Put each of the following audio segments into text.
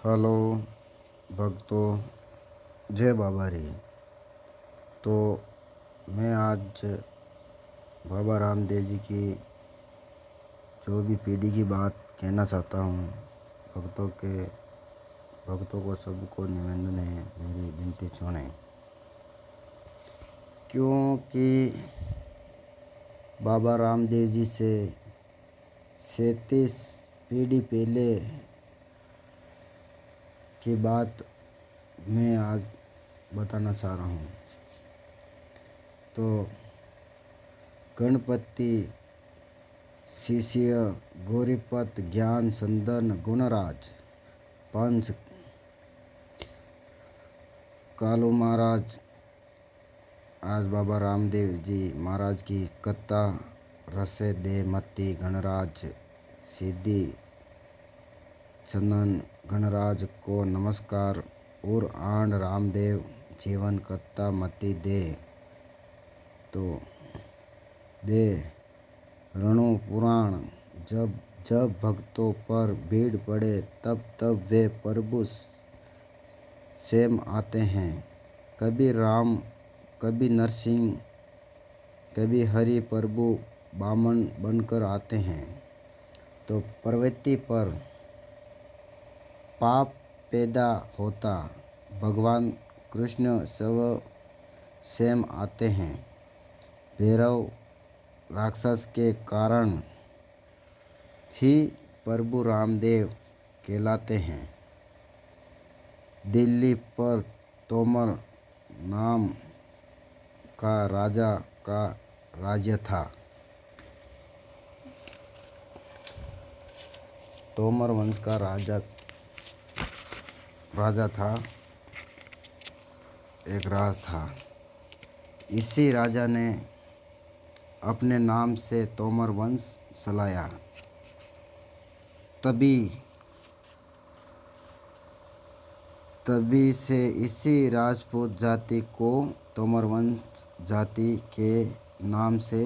Hello भक्तों, जय बाबा री। तो मैं आज बाबा रामदेव जी की जो भी पीढ़ी की बात कहना चाहता हूँ। भक्तों को सबको निवेदन है, मेरी विनती सुने। क्योंकि बाबा रामदेव जी से 37 पीढ़ी पहले की बात मैं आज बताना चाह रहा हूँ। तो गणपति शिष्य गौरीपत ज्ञान संदन गुणराज पंच कालू महाराज आज बाबा रामदेव जी महाराज की कथा रसे दे मती गणराज सिद्धि चंदन गणराज को नमस्कार और आंड रामदेव जीवन कथा मती दे। तो दे रणु पुराण जब जब भक्तों पर भीड़ पड़े तब तब वे प्रभु सेम आते हैं। कभी राम कभी नरसिंह कभी हरि प्रभु बामन बनकर आते हैं। तो प्रवृत्ति पर पाप पैदा होता भगवान कृष्ण सब सेम आते हैं। भैरव राक्षस के कारण ही प्रभु रामदेव कहलाते हैं। दिल्ली पर तोमर नाम का राजा का राज्य था। तोमर वंश का राजा था, एक राज था। इसी राजा ने अपने नाम से तोमर वंश चलाया। तभी से इसी राजपूत जाति को तोमर वंश जाति के नाम से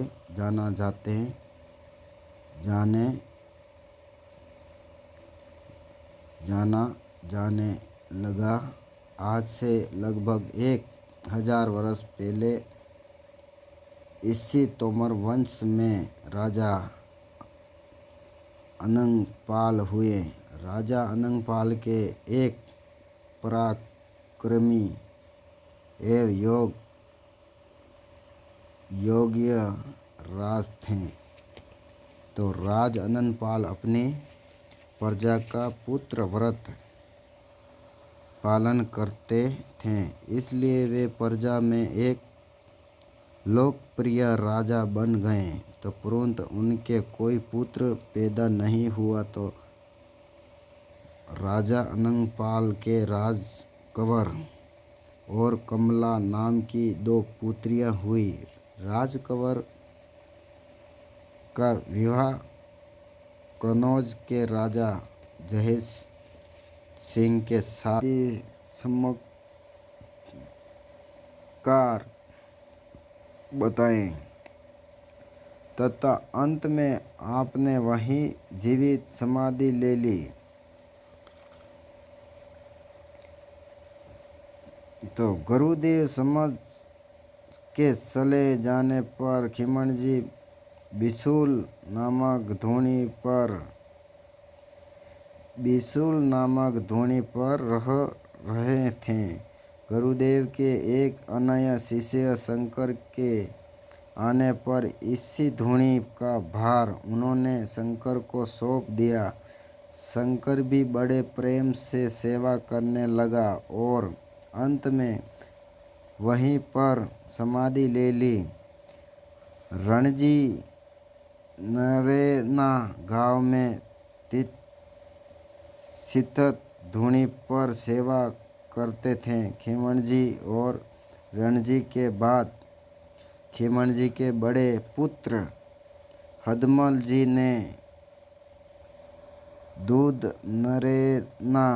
जाने लगा। आज से लगभग 1000 वर्ष पहले इसी तोमर वंश में राजा अनंगपाल हुए। राजा अनंगपाल के एक पराक्रमी एवं योग्य राज थे। तो राज अनंगपाल अपनी प्रजा का पुत्र व्रत पालन करते थे, इसलिए वे प्रजा में एक लोकप्रिय राजा बन गए। तो परंतु उनके कोई पुत्र पैदा नहीं हुआ। तो राजा अनंगपाल के राजकंवर और कमला नाम की 2 पुत्रियां हुई। राजकंवर का विवाह कनौज के राजा जहेश सिंह के साथ चमत्कार बताए तथा अंत में आपने वहीं जीवित समाधि ले ली। तो गुरुदेव समझ के चले जाने पर खिमण जी बिशुल नामक धूनी पर रह रहे थे। गुरुदेव के एक अन्य शिष्य शंकर के आने पर इसी धूनी का भार उन्होंने शंकर को सौंप दिया। शंकर भी बड़े प्रेम से सेवा करने लगा और अंत में वहीं पर समाधि ले ली। रणजी नरेना गांव में स्थित धूनी पर सेवा करते थे। खिमणजी और रणजी के बाद खिमणजी के बड़े पुत्र हदमल जी ने दूध नरेना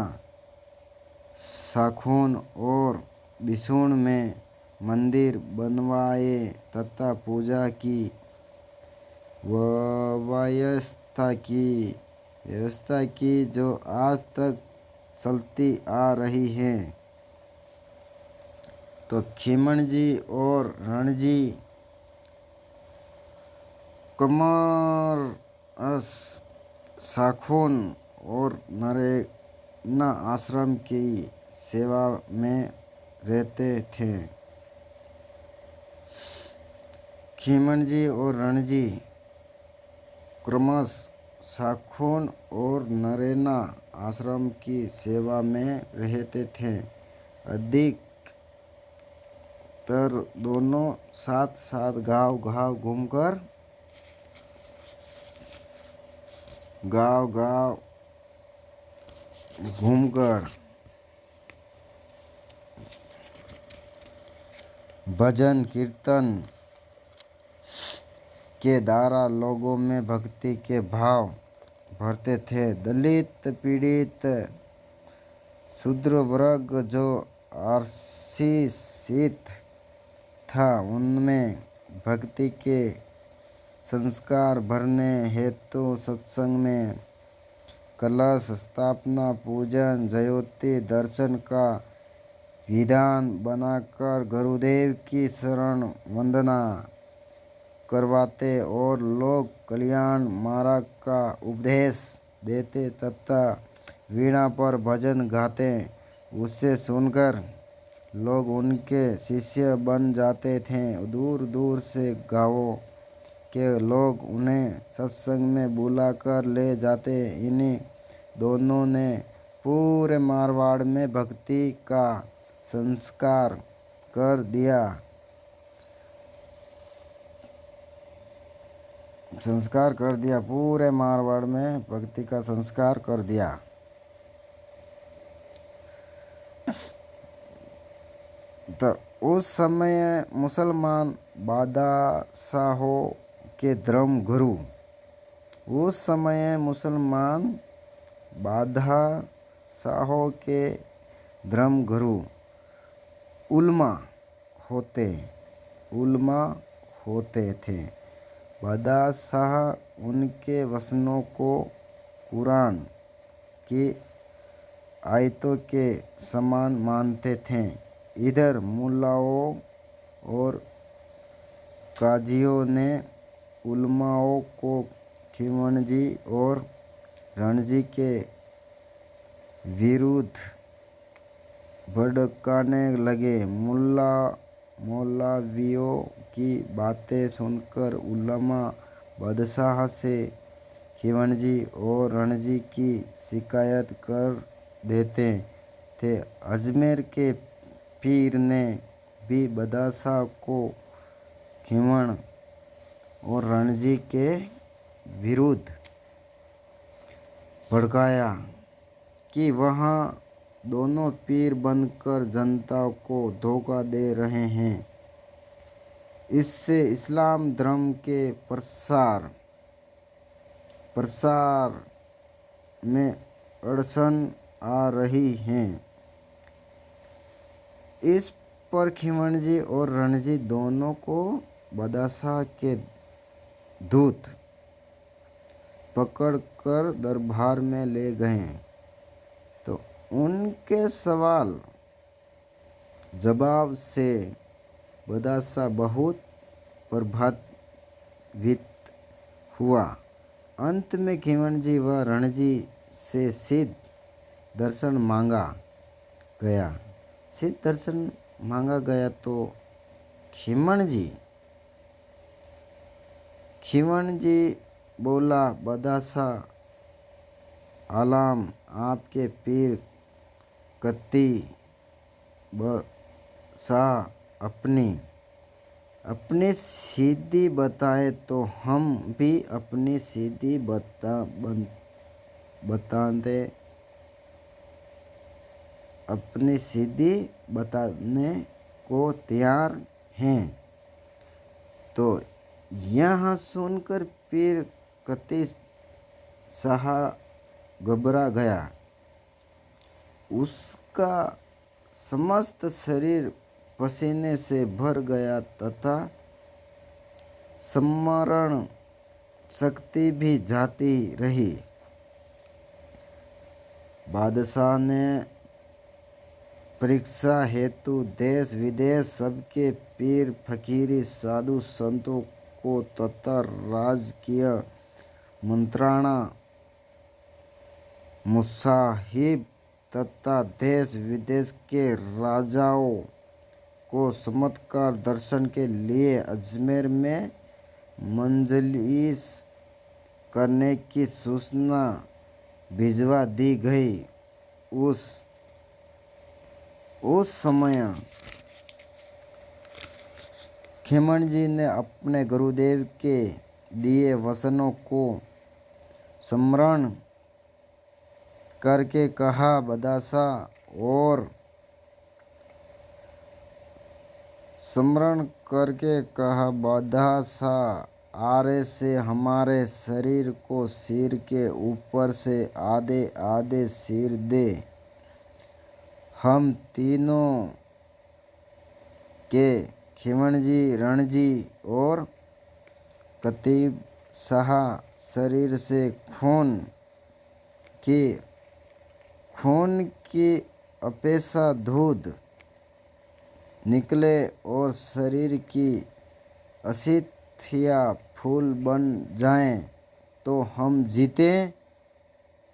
साखून और बिशुन में मंदिर बनवाए तथा पूजा की व्यवस्था की जो आज तक चलती आ रही हैं। तो खीमणजी और रणजी कमरस साखोन और नरेना आश्रम की सेवा में रहते थे। खीमणजी और रणजी क्रमश साखोन और नरेना आश्रम की सेवा में रहते थे। अधिकतर दोनों साथ साथ गांव घूमकर भजन कीर्तन के द्वारा लोगों में भक्ति के भाव भरते थे। दलित पीड़ित शूद्र वर्ग जो आशीषित था उनमें भक्ति के संस्कार भरने हेतु सत्संग में कलश स्थापना, पूजन, ज्योति दर्शन का विधान बनाकर गुरुदेव की शरण वंदना करवाते और लोक कल्याण मार्ग का उपदेश देते तथा वीणा पर भजन गाते। उसे सुनकर लोग उनके शिष्य बन जाते थे। दूर दूर से गांवों के लोग उन्हें सत्संग में बुलाकर ले जाते। इन्हीं दोनों ने पूरे मारवाड़ में भक्ति का संस्कार कर दिया। पूरे मारवाड़ में भक्ति का संस्कार कर दिया। तो उस समय मुसलमान बादशाहों के धर्म गुरु उलमा होते थे। बादशाह उनके वचनों को कुरान की आयतों के समान मानते थे। इधर मुल्लाओं और काजियों ने उलमाओं को खीमणजी और रणजी के विरुद्ध भड़काने लगे। मौलवियों की बातें सुनकर उलमा बादशाह से खीमणजी और रणजी की शिकायत कर देते थे। अजमेर के पीर ने भी बादशाह को खीमण और रणजी के विरुद्ध भड़काया कि वह दोनों पीर बनकर जनता को धोखा दे रहे हैं। इससे इस्लाम धर्म के प्रसार में अड़चन आ रही है। इस पर खीमणजी और रणजी दोनों को बादशाह के दूत पकड़कर दरबार में ले गए। तो उनके सवाल जवाब से बादशाह बहुत प्रभावित हुआ। अंत में खीमणजी व रणजी से सिद्ध दर्शन मांगा गया। तो खीमणजी बोला, बादशाह आलम, आपके पीर कत्ती शाह अपनी सिद्धि बताए तो हम भी अपनी सिद्धि बताने को तैयार हैं। तो यह सुनकर पीर कत्ती शाह घबरा गया। उसका समस्त शरीर पसीने से भर गया तथा स्मरण शक्ति भी जाती रही। बादशाह ने परीक्षा हेतु देश विदेश सबके पीर फकीरी साधु संतों को तथा राजकीय मंत्राणा मुसाहिब तथा देश विदेश के राजाओं को चमत्कार दर्शन के लिए अजमेर में मंजलिस करने की सूचना भिजवा दी गई। उस समय खेमणजी ने अपने गुरुदेव के दिए वचनों को स्मरण करके कहा, बादशाह और स्मरण करके कहा, बादशाह आरे से हमारे शरीर को सिर के ऊपर से आधे आधे सिर दे। हम तीनों के खेमणजी, रणजी और कतीब शाह शरीर से खून की अपेक्षा दूध निकले और शरीर की अस्थियां फूल बन जाएं तो हम जीते,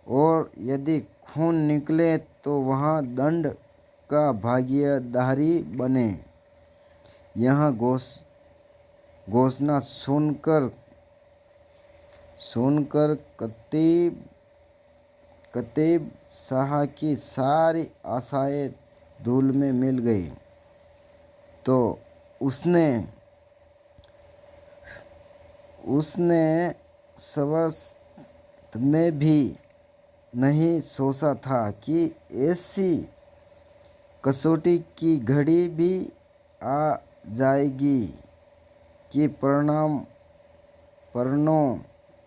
और यदि खून निकले तो वह दंड का भागीदारी बने। यह घोषणा सुनकर कतीब शाह की सारी आशाएं धूल में मिल गई। तो उसने स्वप्न में भी नहीं सोचा था कि ऐसी कसौटी की घड़ी भी आ जाएगी कि परिणामों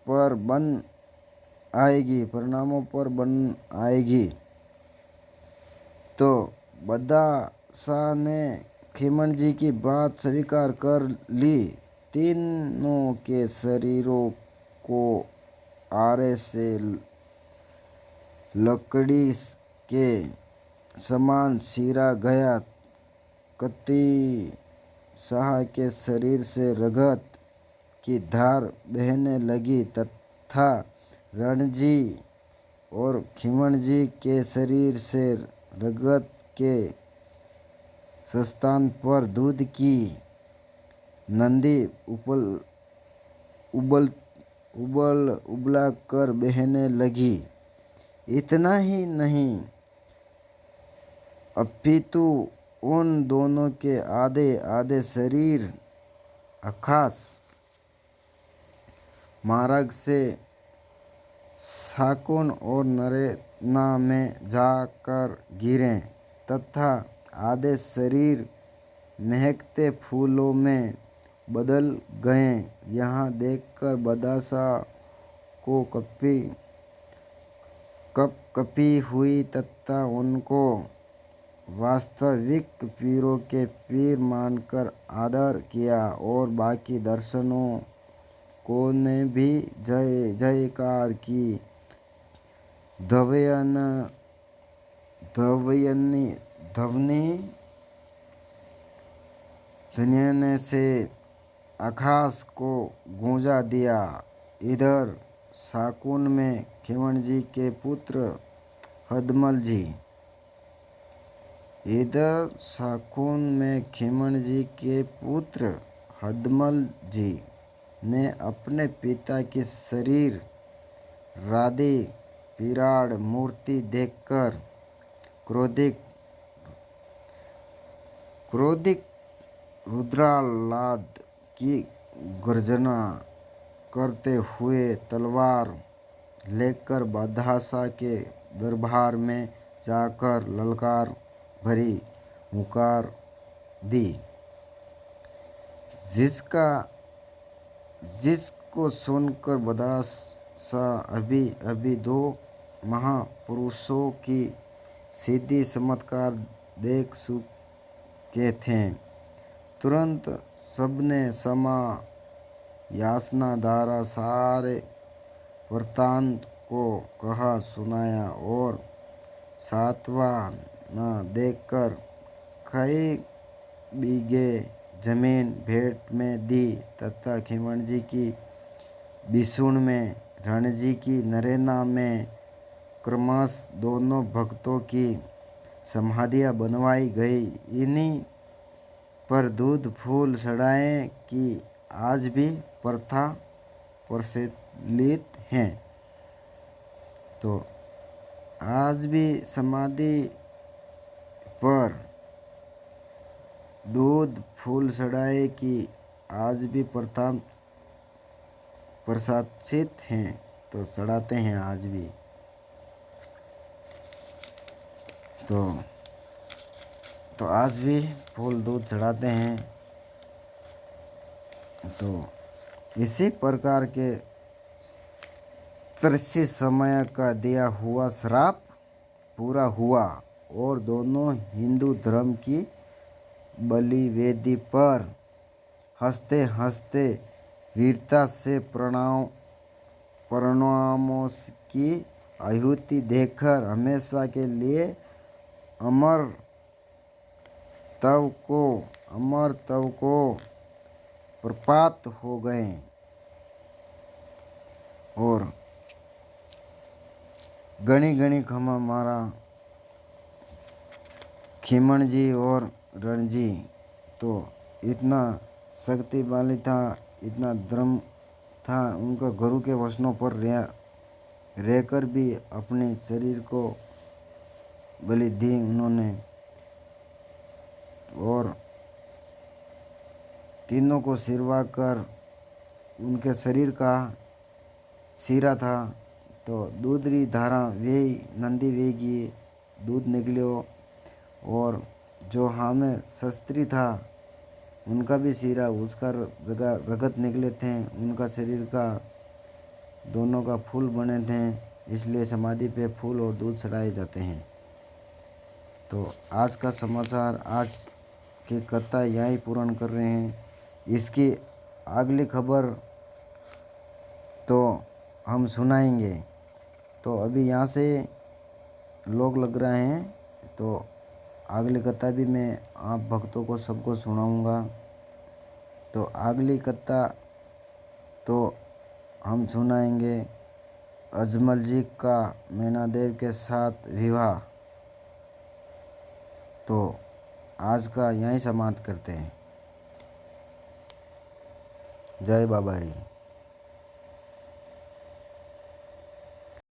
पर बन आएगी। तो बादशाह ने खेमणजी की बात स्वीकार कर ली। तीनों के शरीरों को आरे से लकड़ी के समान चीरा गया। कतीब शाह के शरीर से रगत की धार बहने लगी तथा रणजी और खेमणजी के शरीर से रगत के स्थान पर दूध की नदी उबला कर बहने लगी। इतना ही नहीं, अपितु उन दोनों के आधे आधे शरीर आकाश मार्ग से शाकुन और नरेना में जाकर गिरे तथा आधे शरीर महकते फूलों में बदल गए। यह देखकर बादशाह को कपी हुई तथा उनको वास्तविक पीरों के पीर मानकर आदर किया, और बाकी दर्शनों को ने भी जय जयकार की। ध्वनि से आकाश को गूंजा दिया। इधर शाकुन में खेमणजी के पुत्र हदमल जी ने अपने पिता की शरीर राधी विराट मूर्ति देखकर क्रोधित रुद्रालाद की गर्जना करते हुए तलवार लेकर बादशाह के दरबार में जाकर ललकार भरी हुंकार दी, जिसको सुनकर बादशाह अभी दो महापुरुषों की सिद्धि चमत्कार देख चुके थे। तुरंत सबने क्षमा याचना द्वारा सारे वृत्तांत को कहा सुनाया, और सातवां न देकर कई बीघे जमीन भेंट में दी तथा खीमण जी की बिसुण में, रणजी की नरेना में क्रमश दोनों भक्तों की समाधियाँ बनवाई गई। इन्हीं पर दूध फूल चढ़ाए की आज भी प्रथा प्रचलित है। तो आज भी समाधि पर दूध फूल चढ़ाए की आज भी प्रथा प्रशासित हैं, तो चढ़ाते हैं आज भी। तो आज भी फूल दूध चढ़ाते हैं। तो इसी प्रकार के त्रिशी समय का दिया हुआ श्राप पूरा हुआ और दोनों हिंदू धर्म की बलि वेदी पर हंसते हंसते वीरता से परिणामों की आहुति देकर हमेशा के लिए अमर तव को प्रपात हो गए। और गणी गणी खमा मारा खीमण जी और रणजी तो इतना शक्तिशाली था, इतना धर्म था, उनका गुरु के वचनों पर रहकर भी अपने शरीर को बलि दी उन्होंने। और तीनों को सिरवा कर उनके शरीर का सिरा था। तो दूधरी धारा वे नंदी वेगी दूध निकलो। और जो हामे शस्त्री था उनका भी सिरा उसका जगह रगत निकले थे, उनका शरीर का दोनों का फूल बने थे, इसलिए समाधि पे फूल और दूध चढ़ाए जाते हैं। तो आज का समाचार, आज की कथा यहीं पूर्ण कर रहे हैं। इसकी अगली खबर तो हम सुनाएंगे। तो अभी यहाँ से लोग लग रहे हैं, तो अगली कथा भी मैं आप भक्तों को सबको सुनाऊंगा। तो अगली कथा तो हम सुनाएंगे अजमल जी का मैनादेव के साथ विवाह। तो आज का यहीं समाप्त करते हैं। जय बाबा री।